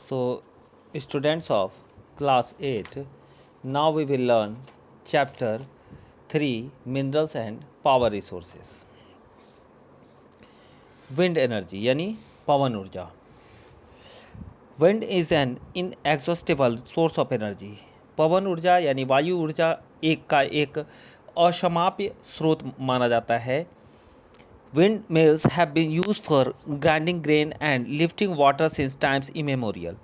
So, students of class 8, now we will learn chapter 3 Minerals and Power Resources. Wind energy यानी पवन ऊर्जा. Wind is an inexhaustible source of energy. पवन ऊर्जा यानी वायु ऊर्जा एक अशमाप्य स्रोत माना जाता है. Windmills have been used for grinding grain and lifting water since times immemorial.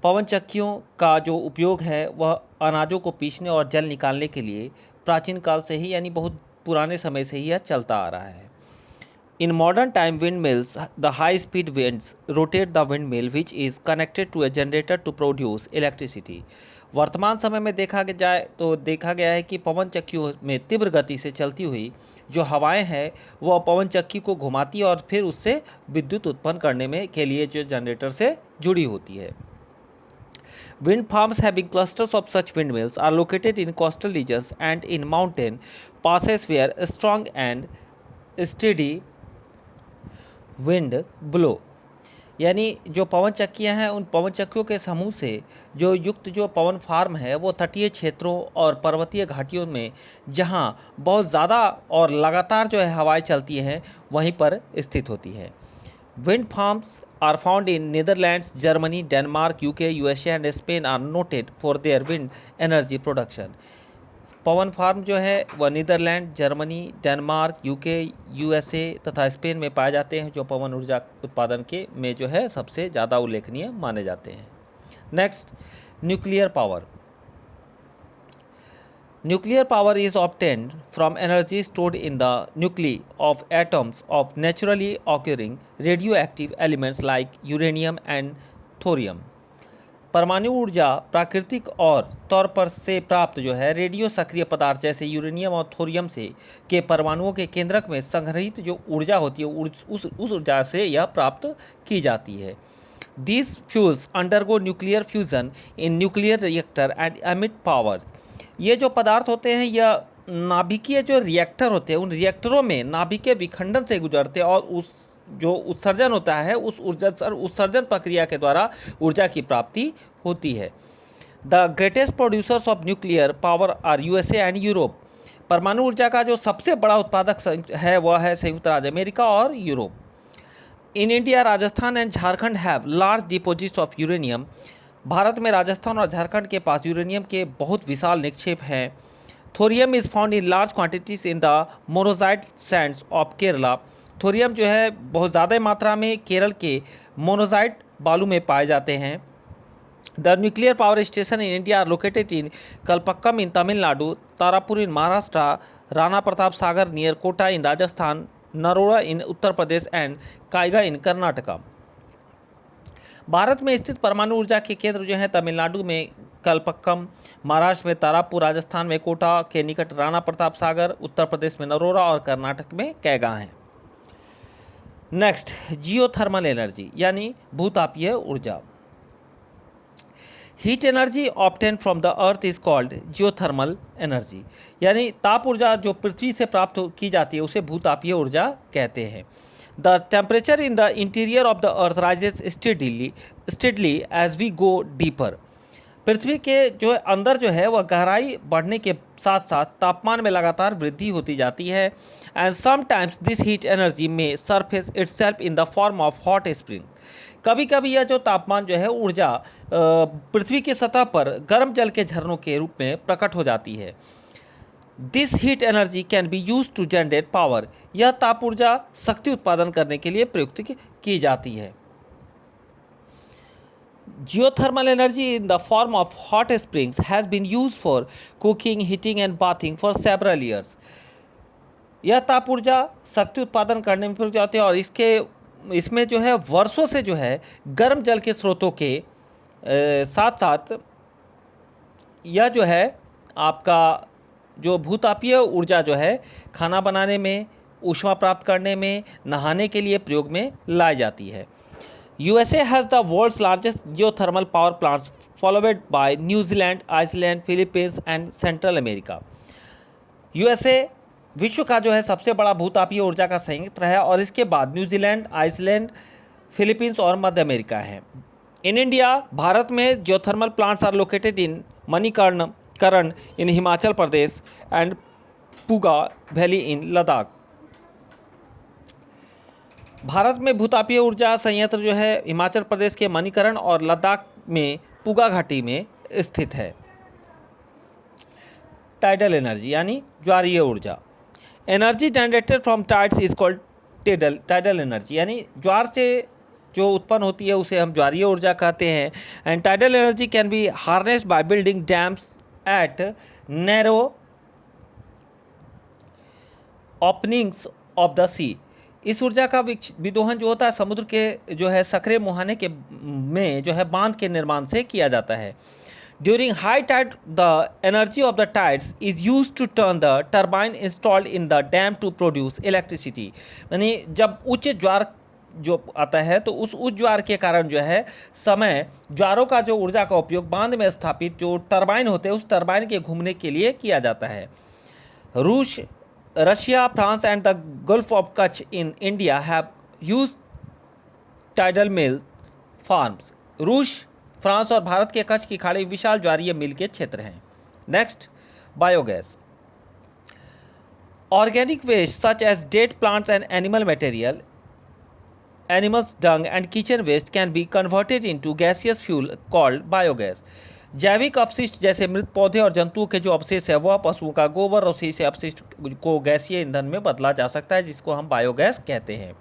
पवन चक्कियों का जो उपयोग है वह अनाजों को पीसने और जल निकालने के लिए प्राचीन काल से ही यानी बहुत पुराने समय से ही यह चलता आ रहा है. In modern time windmills, the high speed winds rotate the windmill which is connected to a generator to produce electricity. वर्तमान समय में देखा जाए तो देखा गया है कि पवन चक्कियों में तीव्र गति से चलती हुई जो हवाएं हैं वह पवन चक्की को घुमाती और फिर उससे विद्युत उत्पन्न करने में के लिए जो जनरेटर से जुड़ी होती है. Wind farms having clusters of such windmills are located in coastal regions and in mountain passes where a strong and steady wind blow. यानी जो पवन चक्कियां हैं उन पवन चक्कियों के समूह से जो युक्त जो पवन फार्म है वो तटीय क्षेत्रों और पर्वतीय घाटियों में जहां बहुत ज़्यादा और लगातार जो है हवाएं चलती हैं वहीं पर स्थित होती है. Wind farms are found in Netherlands, Germany, Denmark, UK, USA and Spain are noted for their wind energy production. पवन फार्म जो है वह Netherlands, Germany, Denmark, UK, USA तथा स्पेन में पाए जाते हैं जो पवन ऊर्जा उत्पादन के में जो है सबसे ज़्यादा उल्लेखनीय माने जाते हैं. Next, nuclear power. Nuclear power is obtained from energy stored in the nuclei of atoms of naturally occurring radioactive elements like uranium and thorium. परमाणु ऊर्जा प्राकृतिक और तौर पर से प्राप्त जो है रेडियो सक्रिय पदार्थ जैसे यूरेनियम और थोरियम से के परमाणुओं के केंद्रक में संग्रहित जो ऊर्जा होती है उस ऊर्जा से यह प्राप्त की जाती है. These fuels undergo nuclear fusion in nuclear reactor and emit power. ये जो पदार्थ होते हैं यह नाभिकीय जो रिएक्टर होते हैं उन रिएक्टरों में नाभिकीय विखंडन से गुजरते हैं और उस जो उत्सर्जन होता है उस उत्सर्जन प्रक्रिया के द्वारा ऊर्जा की प्राप्ति होती है. The greatest producers of nuclear power are USA and Europe. परमाणु ऊर्जा का जो सबसे बड़ा उत्पादक है वह है संयुक्त राज्य अमेरिका और Europe. In India Rajasthan and Jharkhand have large deposits of uranium. Bharat में राजस्थान और झारखंड के पास यूरेनियम के बहुत विशाल निक्षेप हैं. Thorium is found in large quantities in the monazite Sands of Kerala. Thorium जो है बहुत ज़्यादा मात्रा में केरल के मोनोजाइट बालू में पाए जाते हैं. The nuclear power station in India are located in Kalpakkam in Tamil Nadu, Tarapur in Maharashtra, Rana Pratap Sagar near Kota in Rajasthan, Narora in Uttar Pradesh and Kaiga in Karnataka. Bharat में स्थित परमाणु ऊर्जा के केंद्र जो हैं तमिलनाडु में कलपक्कम, महाराष्ट्र में तारापुर, राजस्थान में कोटा के निकट राणा प्रताप सागर, उत्तर प्रदेश में नरोड़ा और कर्नाटक में कैगा हैं. नेक्स्ट, जियोथर्मल एनर्जी यानी भूतापीय ऊर्जा. Heat energy obtain from the earth is called geothermal energy. यानी ताप ऊर्जा जो पृथ्वी से प्राप्त की जाती है उसे भूतापीय ऊर्जा कहते हैं. The temperature in the interior of the earth rises steadily as we go deeper. पृथ्वी के जो अंदर जो है वह गहराई बढ़ने के साथ साथ तापमान में लगातार वृद्धि होती जाती है. And sometimes this heat energy may surface itself in the form of hot spring. कभी कभी यह जो तापमान जो है ऊर्जा पृथ्वी की सतह पर गर्म जल के झरनों के रूप में प्रकट हो जाती है. This heat energy can be use to generate power. यह ताप ऊर्जा शक्ति उत्पादन करने के लिए प्रयुक्त की जाती है. Geothermal energy in the form of hot springs has been use for cooking, heating and bathing for several years. यह ताप ऊर्जा शक्ति उत्पादन करने में प्रयुक्त होती है और इसमें जो है वर्षों से जो है गर्म जल के स्रोतों के साथ साथ यह जो है आपका जो भूतापीय ऊर्जा जो है खाना बनाने में, ऊष्मा प्राप्त करने में, नहाने के लिए प्रयोग में लाई जाती है. USA has the world's largest geothermal power plants followed by New Zealand, Iceland, Philippines and central America. USA विश्व का जो है सबसे बड़ा भूतापीय ऊर्जा का संयंत्र है और इसके बाद न्यूजीलैंड, आइसलैंड, फिलीपींस और मध्य अमेरिका है. इन इंडिया, भारत में geothermal plants are located in Manikaran in Himachal Pradesh and Puga valley in Ladakh. Bharat में भूतापीय ऊर्जा संयंत्र जो है हिमाचल प्रदेश के मणिकर्ण और लद्दाख में पुगा घाटी में स्थित है। टाइडल एनर्जी यानी ज्वारीय ऊर्जा। Energy generated from tides is called tidal energy, यानी ज्वार से जो उत्पन्न होती है उसे हम ज्वारीय ऊर्जा कहते हैं। And tidal energy can be harnessed by building dams at narrow openings of the sea. इस ऊर्जा का विदोहन जो होता है समुद्र के जो है सकरे मुहाने के में जो है बांध के निर्माण से किया जाता है। During high tide the energy of the tides is use to turn the turbine installed in the dam to produce electricity. यानी जब उच्च ज्वार जो आता है तो उस उच्च ज्वार के कारण जो है समय ज्वारों का जो ऊर्जा का उपयोग बांध में स्थापित जो टर्बाइन होते हैं उस टर्बाइन के घूमने के लिए किया जाता है। Russia, France and the Gulf of Kutch in India have used tidal mill farms. रूस, फ्रांस और भारत के कच्छ की खाड़ी विशाल ज्वारीय मिल के क्षेत्र हैं। Next, biogas. Organic waste such as dead plants and animal material, animals dung and kitchen waste can be converted into gaseous fuel called biogas. जैविक अपशिष्ट जैसे मृत पौधे और जंतुओं के जो अवशेष है वह पशुओं का गोबर और उसी से अपशिष्ट को गैसीय ईंधन में बदला जा सकता है, जिसको हम बायोगैस कहते हैं।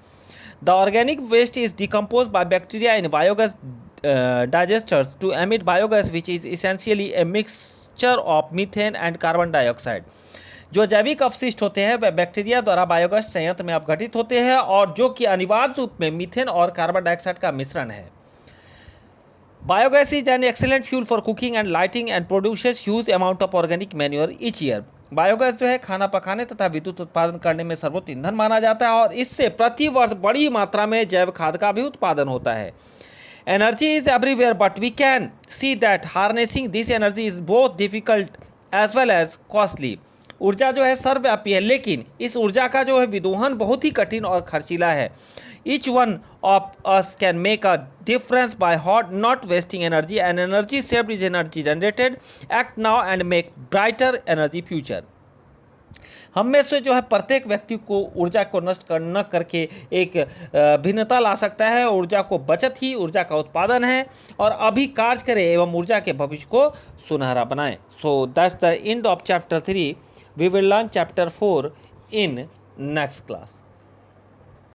The organic waste is decompose by bacteria in biogas digesters to emit biogas which is essentially a mixture of methane and carbon dioxide. जो जैविक अपशिष्ट होते हैं वह बैक्टीरिया द्वारा बायोगैस संयंत्र में अपघटित होते हैं और जो कि अनिवार्य रूप में मीथेन और कार्बन डाइऑक्साइड का मिश्रण है। Biogas is an excellent fuel for cooking and lighting and produces huge amount of organic manure each year. Biogas जो है खाना पकाने तथा विद्युत उत्पादन करने में सर्वोत्तम ईंधन माना जाता है और इससे प्रति वर्ष बड़ी मात्रा में जैव खाद का भी उत्पादन होता है। Energy is everywhere but we can see that harnessing this energy is both difficult as well as costly. ऊर्जा जो है सर्वव्यापी है, लेकिन इस ऊर्जा का जो है विदोहन बहुत ही कठिन और खर्चीला है। Each one of us can make a difference by not wasting energy, and energy saved is energy generated. Act now and make brighter energy future. हम में से जो है प्रत्येक व्यक्ति को ऊर्जा को नष्ट न करके एक भिन्नता ला सकता है। ऊर्जा को बचत ही ऊर्जा का उत्पादन है और अभी कार्य करें एवं ऊर्जा के भविष्य को सुनहरा बनाएं। So that's the end of chapter 3. We will learn chapter 4 in next class.